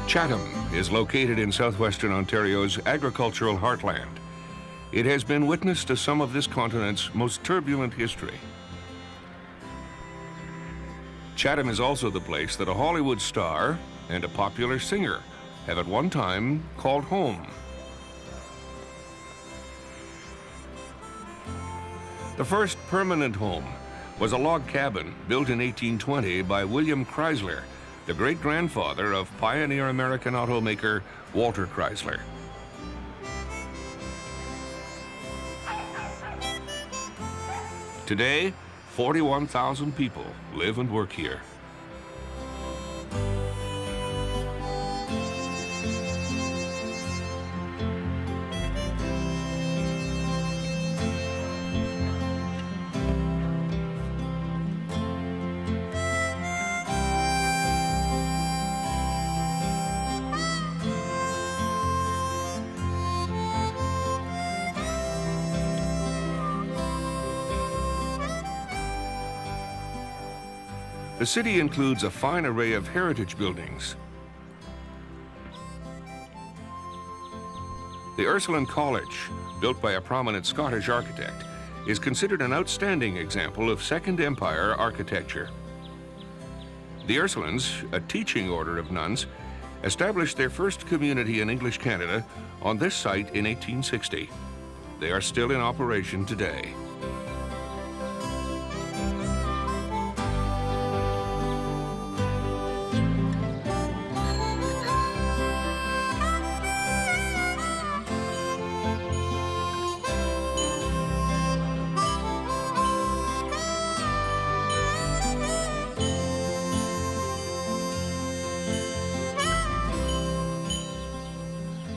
Chatham is located in southwestern Ontario's agricultural heartland. It has been witness to some of this continent's most turbulent history. Chatham is also the place that a Hollywood star and a popular singer have at one time called home. The first permanent home was a log cabin built in 1820 by William Chrysler, the great-grandfather of pioneer American automaker Walter Chrysler. Today, 41,000 people live and work here. The city includes a fine array of heritage buildings. The Ursuline College, built by a prominent Scottish architect, is considered an outstanding example of Second Empire architecture. The Ursulines, a teaching order of nuns, established their first community in English Canada on this site in 1860. They are still in operation today.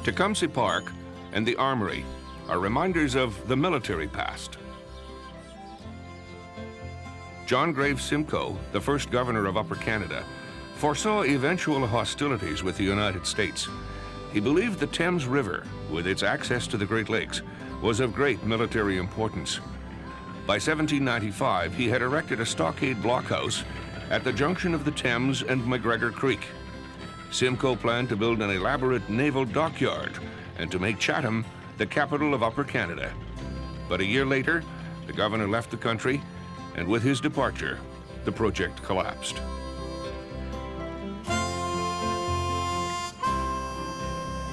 Tecumseh Park and the Armory are reminders of the military past. John Graves Simcoe, the first governor of Upper Canada, foresaw eventual hostilities with the United States. He believed the Thames River, with its access to the Great Lakes, was of great military importance. By 1795, he had erected a stockade blockhouse at the junction of the Thames and McGregor Creek. Simcoe planned to build an elaborate naval dockyard and to make Chatham the capital of Upper Canada. But a year later, the governor left the country, and with his departure, the project collapsed.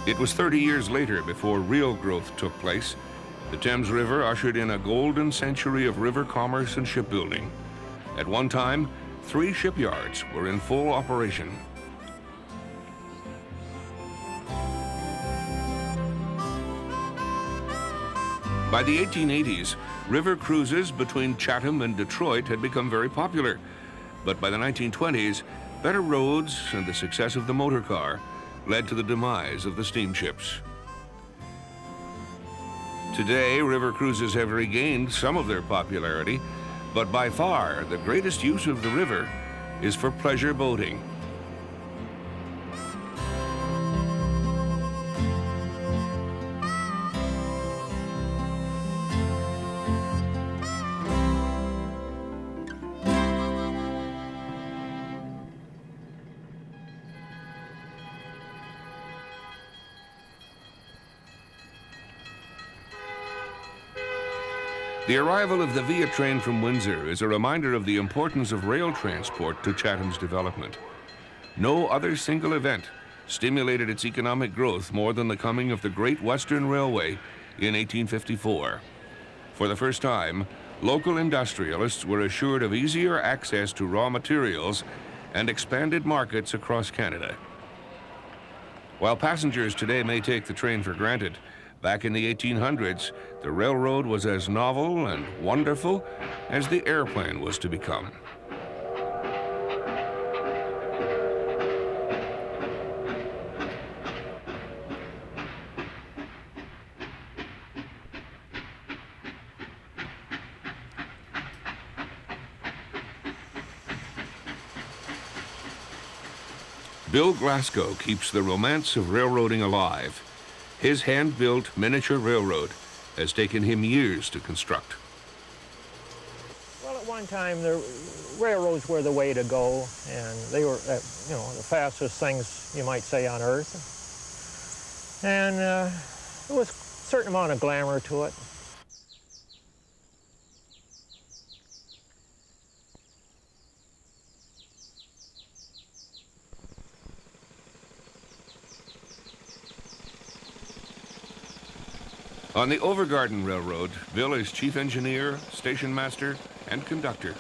It was 30 years later before real growth took place. The Thames River ushered in a golden century of river commerce and shipbuilding. At one time, 3 shipyards were in full operation. By the 1880s, river cruises between Chatham and Detroit had become very popular. But by the 1920s, better roads and the success of the motor car led to the demise of the steamships. Today, river cruises have regained some of their popularity, but by far the greatest use of the river is for pleasure boating. The arrival of the Via train from Windsor is a reminder of the importance of rail transport to Chatham's development. No other single event stimulated its economic growth more than the coming of the Great Western Railway in 1854. For the first time, local industrialists were assured of easier access to raw materials and expanded markets across Canada. While passengers today may take the train for granted, back in the 1800s, the railroad was as novel and wonderful as the airplane was to become. Bill Glasgow keeps the romance of railroading alive. His hand-built miniature railroad has taken him years to construct. Well, one time, the railroads were the way to go, and they were, the fastest things, you might say, on Earth. And there was a certain amount of glamour to it. On the Overgarden Railroad, Bill is chief engineer, station master, and conductor.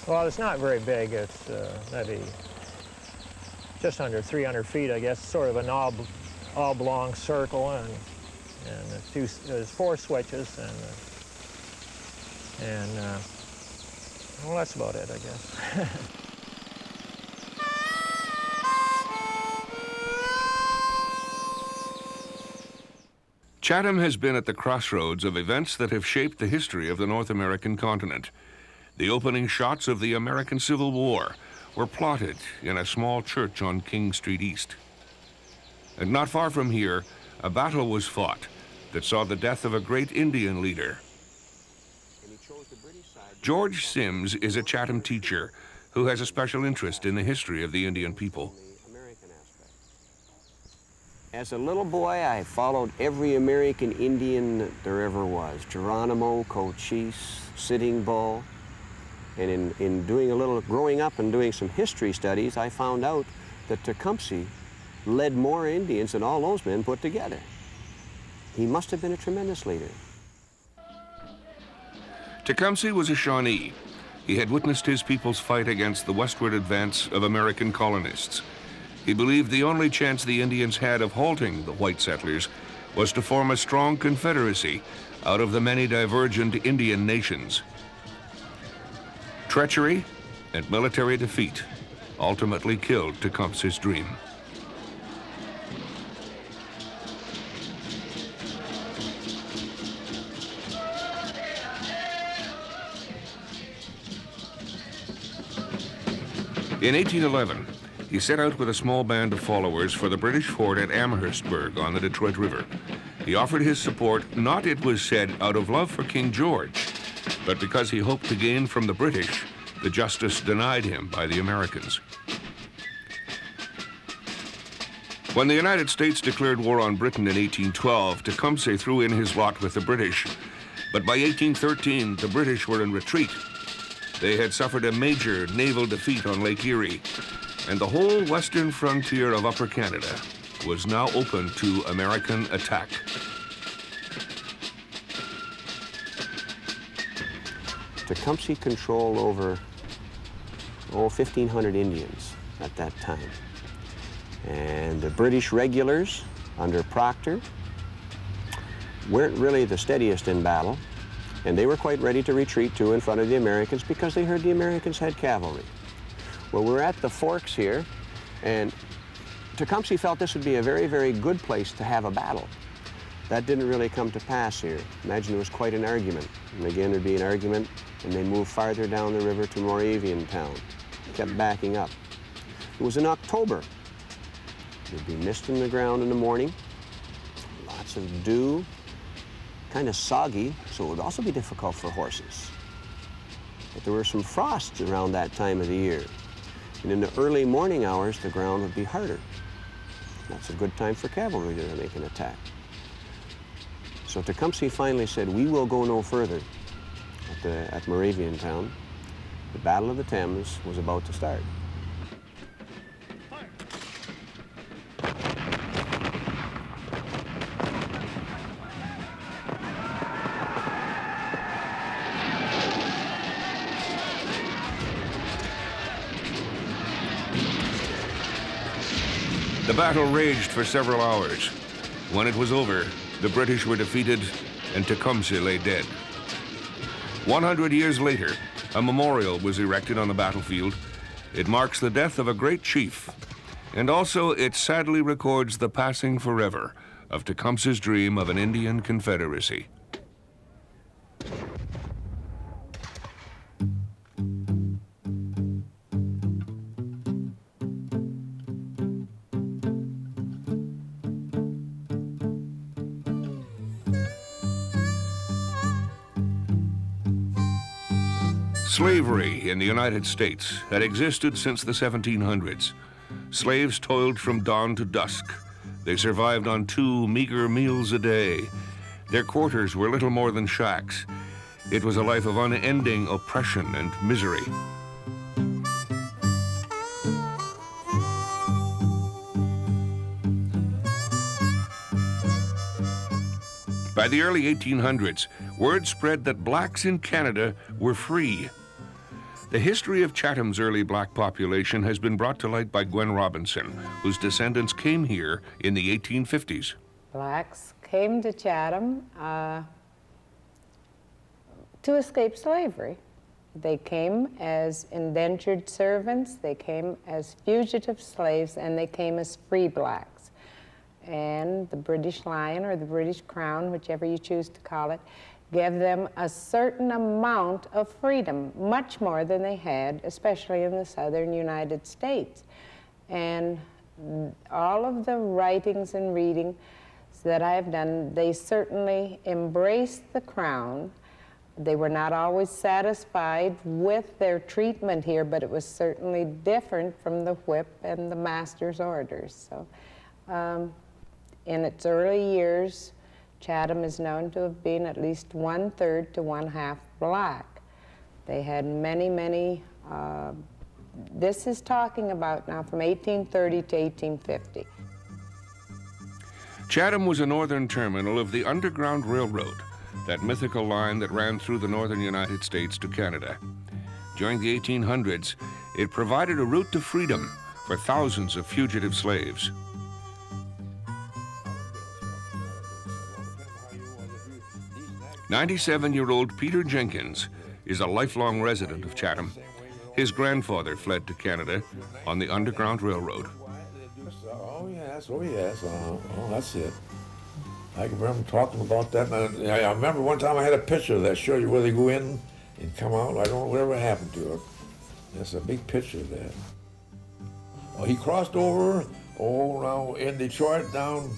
Well, it's not very big. It's maybe just under 300 feet, I guess. Sort of an oblong circle, and there's 4 switches, and well, that's about it, I guess. Chatham has been at the crossroads of events that have shaped the history of the North American continent. The opening shots of the American Civil War were plotted in a small church on King Street East. And not far from here, a battle was fought that saw the death of a great Indian leader. George Sims is a Chatham teacher who has a special interest in the history of the Indian people. As a little boy, I followed every American Indian there ever was. Geronimo, Cochise, Sitting Bull. And in doing a little growing up and doing some history studies, I found out that Tecumseh led more Indians than all those men put together. He must have been a tremendous leader. Tecumseh was a Shawnee. He had witnessed his people's fight against the westward advance of American colonists. He believed the only chance the Indians had of halting the white settlers was to form a strong confederacy out of the many divergent Indian nations. Treachery and military defeat ultimately killed Tecumseh's dream. In 1811, he set out with a small band of followers for the British fort at Amherstburg on the Detroit River. He offered his support not, it was said, out of love for King George, but because he hoped to gain from the British the justice denied him by the Americans. When the United States declared war on Britain in 1812, Tecumseh threw in his lot with the British. But by 1813, the British were in retreat. They had suffered a major naval defeat on Lake Erie, and the whole western frontier of Upper Canada was now open to American attack. Tecumseh controlled over 1,500 Indians at that time. And the British regulars under Proctor weren't really the steadiest in battle, and they were quite ready to retreat too in front of the Americans because they heard the Americans had cavalry. Well, we're at the Forks here, and Tecumseh felt this would be a very, very good place to have a battle. That didn't really come to pass here. Imagine it was quite an argument. And again, there'd be an argument, and they moved farther down the river to Moravian Town. Kept backing up. It was in October. There'd be mist in the ground in the morning, lots of dew, kind of soggy, so it would also be difficult for horses. But there were some frosts around that time of the year. And in the early morning hours, the ground would be harder. That's a good time for cavalry to make an attack. So Tecumseh finally said, we will go no further at Moravian Town. The Battle of the Thames was about to start. The battle raged for several hours. When it was over, the British were defeated and Tecumseh lay dead. 100 years later, a memorial was erected on the battlefield. It marks the death of a great chief, and also it sadly records the passing forever of Tecumseh's dream of an Indian confederacy. Slavery in the United States had existed since the 1700s. Slaves toiled from dawn to dusk. They survived on 2 meager meals a day. Their quarters were little more than shacks. It was a life of unending oppression and misery. By the early 1800s, word spread that blacks in Canada were free. The history of Chatham's early black population has been brought to light by Gwen Robinson, whose descendants came here in the 1850s. Blacks came to Chatham to escape slavery. They came as indentured servants, they came as fugitive slaves, and they came as free blacks. And the British Lion, or the British Crown, whichever you choose to call it, gave them a certain amount of freedom, much more than they had, especially in the southern United States. And all of the writings and readings that I've done, they certainly embraced the Crown. They were not always satisfied with their treatment here, but it was certainly different from the whip and the master's orders. So, in its early years, Chatham is known to have been at least 1/3 to 1/2 black. They had many, this is talking about now from 1830 to 1850. Chatham was a northern terminal of the Underground Railroad, that mythical line that ran through the northern United States to Canada. During the 1800s, it provided a route to freedom for thousands of fugitive slaves. 97-year-old Peter Jenkins is a lifelong resident of Chatham. His grandfather fled to Canada on the Underground Railroad. Oh, yes. Oh, that's it. I can remember talking about that. And I remember one time I had a picture of that, show you where they go in and come out. I don't know whatever happened to it. That's a big picture of that. Oh, he crossed over, now in Detroit, down,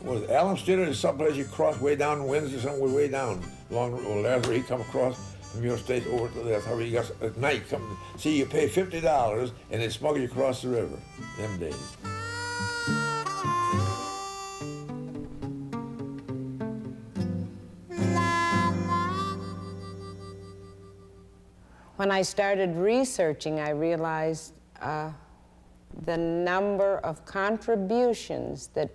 was it Allenstead or someplace he crossed way down Windsor, somewhere way down. That's where he come across from your state over to that's how he got at night. See, you pay $50 and they smuggle you across the river, them days. When I started researching, I realized the number of contributions that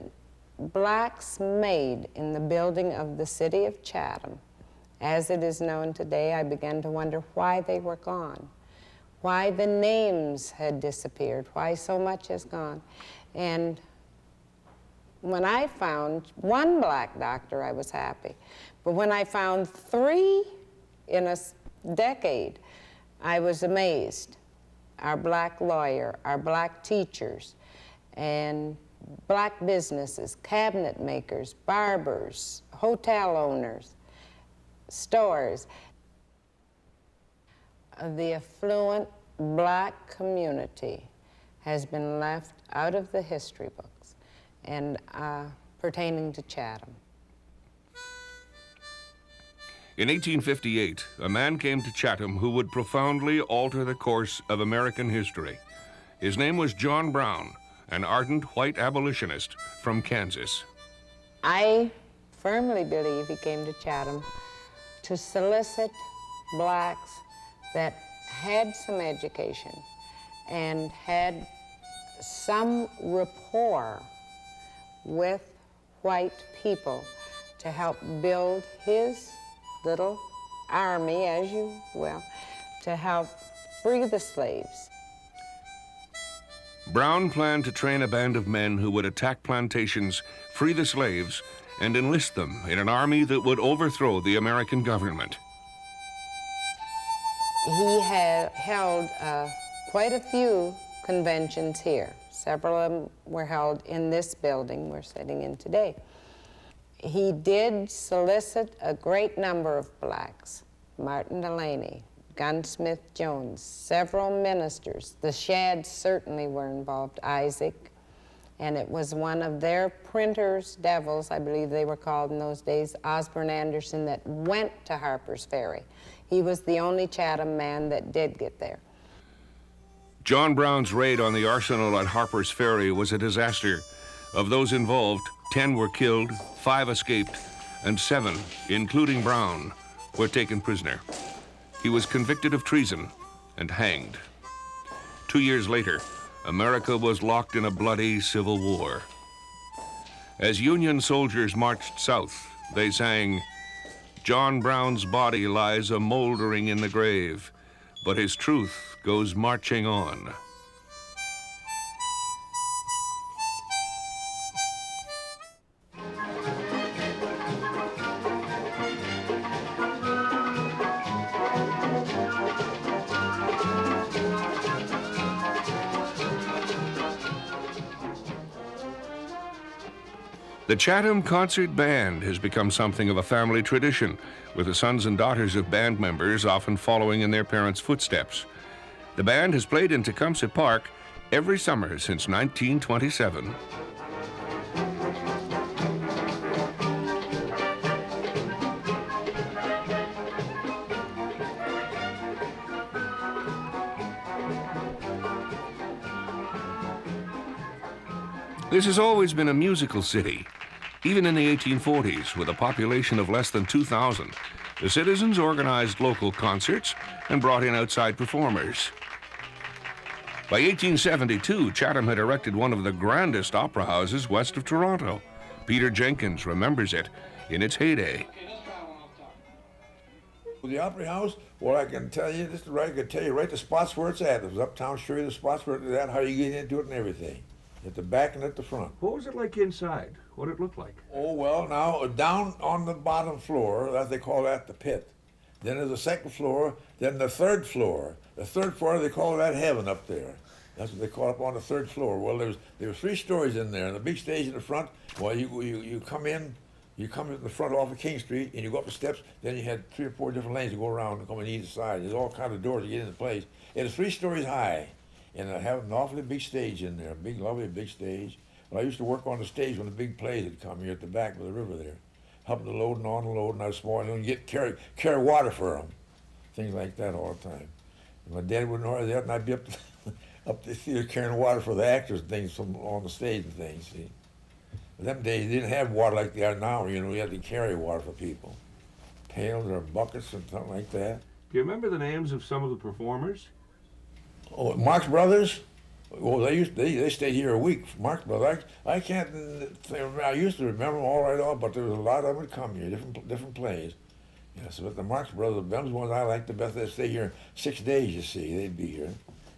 blacks made in the building of the city of Chatham. As it is known today, I began to wonder why they were gone, why the names had disappeared, why so much has gone. And when I found one black doctor, I was happy. But when I found 3 in a decade, I was amazed. Our black lawyer, our black teachers, and black businesses, cabinet makers, barbers, hotel owners, stores. The affluent black community has been left out of the history books and pertaining to Chatham. In 1858, a man came to Chatham who would profoundly alter the course of American history. His name was John Brown, an ardent white abolitionist from Kansas. I firmly believe he came to Chatham to solicit blacks that had some education and had some rapport with white people to help build his little army, as you will, to help free the slaves. Brown planned to train a band of men who would attack plantations, free the slaves, and enlist them in an army that would overthrow the American government. He had held quite a few conventions here. Several of them were held in this building we're sitting in today. He did solicit a great number of blacks, Martin Delaney, Gunsmith Jones, several ministers. The Shadds certainly were involved, Isaac, and it was one of their printers' devils, I believe they were called in those days, Osborne Anderson, that went to Harper's Ferry. He was the only Chatham man that did get there. John Brown's raid on the arsenal at Harper's Ferry was a disaster. Of those involved, 10 were killed, 5 escaped, and 7, including Brown, were taken prisoner. He was convicted of treason and hanged. 2 years later, America was locked in a bloody civil war. As Union soldiers marched south, they sang, "John Brown's body lies a-mouldering in the grave, but his truth goes marching on." The Chatham Concert Band has become something of a family tradition, with the sons and daughters of band members often following in their parents' footsteps. The band has played in Tecumseh Park every summer since 1927. This has always been a musical city. Even in the 1840s, with a population of less than 2,000, the citizens organized local concerts and brought in outside performers. By 1872, Chatham had erected one of the grandest opera houses west of Toronto. Peter Jenkins remembers it in its heyday. The Opera House, well, I can tell you, this is right, I can tell you right the spots where it's at. It was uptown, show you the spots where it's at, how you get into it and everything. At the back and at the front. What was it like inside? What did it look like? Oh, well, now, down on the bottom floor, that they call that the pit. Then there's the second floor, then the third floor. The third floor, they call that heaven up there. That's what they call up on the third floor. Well, there were 3 stories in there, and the big stage in the front, well, you come in the front off of King Street, and you go up the steps, then you had 3 or 4 different lanes to go around and come on either side. There's all kinds of doors to get into place. It is 3 stories high. And I have an awfully big stage in there, a big, lovely big stage. Well, I used to work on the stage when the big plays would come here at the back of the river there, helping to load and unload, and I was small, and carry water for them, things like that all the time. And my dad wouldn't order that, and I'd be up the theater carrying water for the actors and things from on the stage and things. See, but them days they didn't have water like they are now. You know, you had to carry water for people, pails or buckets and something like that. Do you remember the names of some of the performers? Oh, Marx Brothers. Well, they stayed here a week. Marx Brothers. I can't. I used to remember them all right off, but there was a lot of them would come here, different plays. Yes, but the Marx Brothers, them was the ones I liked the best. They stay here 6 days. You see, they'd be here,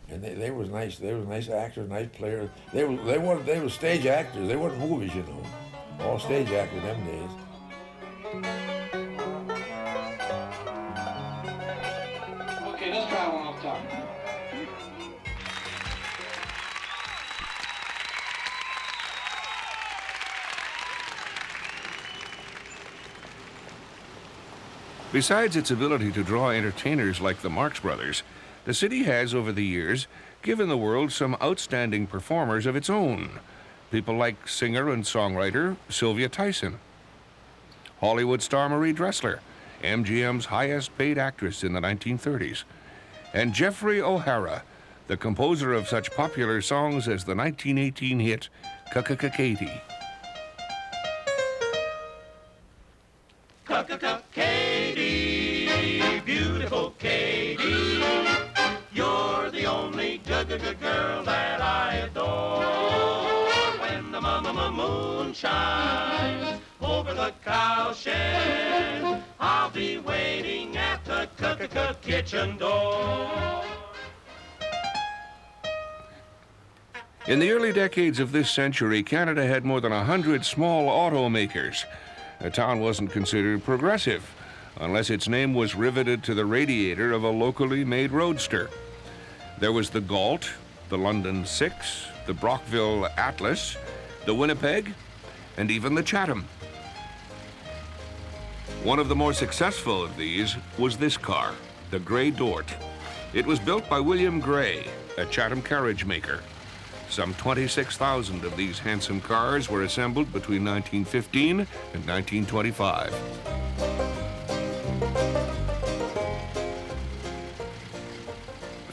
and they was nice. They was nice actors, nice players. They were stage actors. They weren't movies, you know. All stage actors them days. Okay, let's try one more time. Besides its ability to draw entertainers like the Marx Brothers, the city has, over the years, given the world some outstanding performers of its own. People like singer and songwriter Sylvia Tyson, Hollywood star Marie Dressler, MGM's highest-paid actress in the 1930s, and Jeffrey O'Hara, the composer of such popular songs as the 1918 hit Katie. Katie, beautiful Katie, you're the only good girl that I adore. When the moon shines over the cowshed, I'll be waiting at the kitchen door. In the early decades of this century, Canada had more than 100 small automakers. The town wasn't considered progressive unless its name was riveted to the radiator of a locally made roadster. There was the Galt, the London 6, the Brockville Atlas, the Winnipeg, and even the Chatham. One of the more successful of these was this car, the Grey Dort. It was built by William Gray, a Chatham carriage maker. Some 26,000 of these handsome cars were assembled between 1915 and 1925.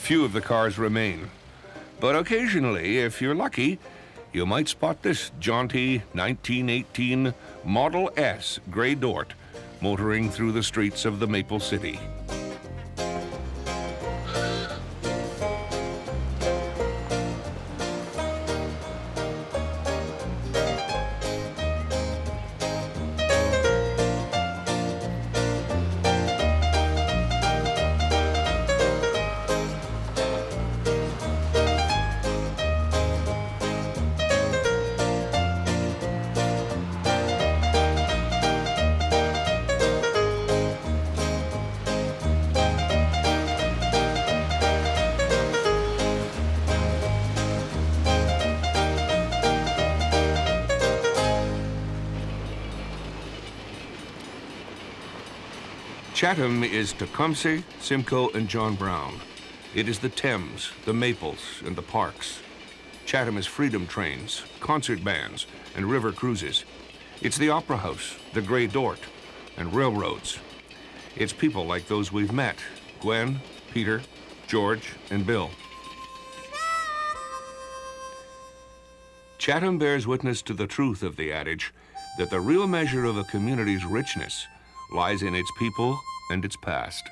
Few of the cars remain. But occasionally, if you're lucky, you might spot this jaunty 1918 Model S Grey Dort motoring through the streets of the Maple City. Chatham is Tecumseh, Simcoe, and John Brown. It is the Thames, the Maples, and the Parks. Chatham is freedom trains, concert bands, and river cruises. It's the Opera House, the Grey Dort, and railroads. It's people like those we've met, Gwen, Peter, George, and Bill. Chatham bears witness to the truth of the adage that the real measure of a community's richness lies in its people and its past.